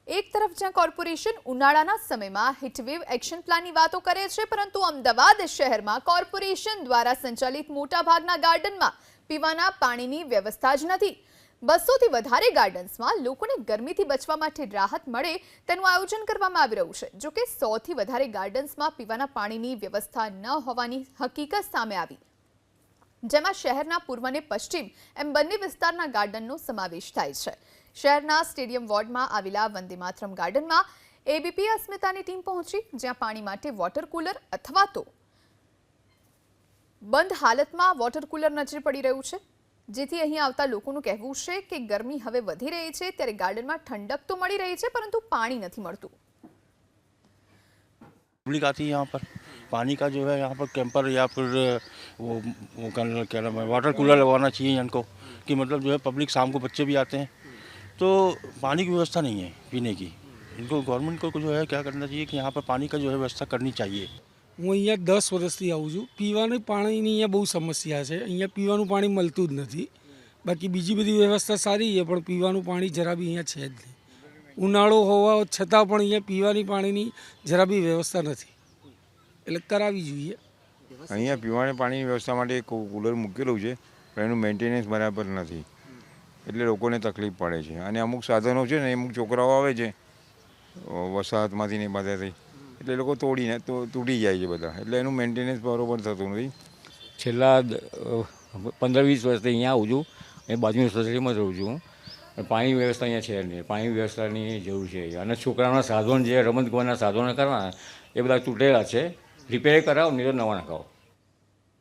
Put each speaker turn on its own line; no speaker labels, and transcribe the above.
એક તરફ જ્યાં કોર્પોરેશન ઉનાળાના સમયમાં હીટવેવ એક્શન પ્લાનની વાતો કરે છે, પરંતુ અમદાવાદ શહેરમાં કોર્પોરેશન દ્વારા સંચાલિત મોટાભાગના ગાર્ડનમાં પીવાના પાણીની વ્યવસ્થા જ નથી। 200થી વધારે ગાર્ડન્સમાં લોકોને ગરમીથી બચવા માટે રાહત મળે તેનું આયોજન કરવામાં આવી રહ્યું છે। જો કે 100થી વધારે ગાર્ડન્સમાં પીવાના પાણીની વ્યવસ્થા ન હોવાની હકીકત સામે આવી, જેમાં શહેરના પૂર્વ અને પશ્ચિમ એમ બંને વિસ્તારના ગાર્ડનનો સમાવેશ થાય છે। શહેરના સ્ટેડિયમ વોર્ડમાં આવેલા વંદે માતરમ ગાર્ડનમાં એબીપી અસ્મિતાની ટીમ પહોંચી, જ્યાં પાણી માટે વોટર કુલર અથવા તો બંધ હાલતમાં વોટર કુલર નજરે પડી રહ્યું છે, જેથી અહીં આવતા લોકોનું કહેવું છે કે ગરમી હવે વધી રહી છે ત્યારે ગાર્ડનમાં ઠંડક તો મળી રહી છે, પરંતુ પાણી નથી મળતું।
पब्लिक आती है यहाँ पर, पानी का जो है यहाँ पर कैंपर या फिर वो क्या नाम है वाटर कूलर लगवाना चाहिए इनको, कि मतलब जो है पब्लिक शाम को बच्चे भी आते हैं तो पानी की व्यवस्था नहीं है पीने की। इनको गवर्नमेंट को जो है क्या करना चाहिए कि यहाँ पर पानी का जो है व्यवस्था करनी चाहिए।
હું અહીંયા 10 વર્ષથી આવું છું। પીવાનું પાણીની અહીંયા બહુ સમસ્યા છે। અહીંયા પીવાનું પાણી મળતું જ નથી। બાકી બીજી બધી વ્યવસ્થા સારી છે, પણ પીવાનું પાણી જરા બી અહીંયા છે જ નહીં। ઉનાળો હોવા છતાં પણ અહીંયા પીવાની પાણીની જરા બી વ્યવસ્થા નથી, એટલે કરાવવી જોઈએ।
અહીંયા પીવાના પાણીની વ્યવસ્થા માટે એક કુલર મૂકેલું છે, પણ એનું મેન્ટેનન્સ બરાબર નથી, એટલે લોકોને તકલીફ પડે છે। અને અમુક સાધનો છે ને, અમુક છોકરાઓ આવે છે વસાહતમાંથી ને બધાથી, એટલે લોકો તોડીને તૂટી જાય છે બધા, એટલે એનું મેન્ટેનન્સ બરાબર થતું નથી।
છેલ્લા 15-20 વર્ષથી અહીંયા આવું છું, એ બાજુની સોસાયટીમાં રહું છું, પણ પાણીની વ્યવસ્થા અહીંયા છે નહીં। પાણીની વ્યવસ્થાની જરૂર છે અને છોકરાઓના સાધન જે રમત ગમતના સાધનો કરવાના એ બધા તૂટેલા છે, રિપેર કરાવો નહીં તો નવા નખાવો।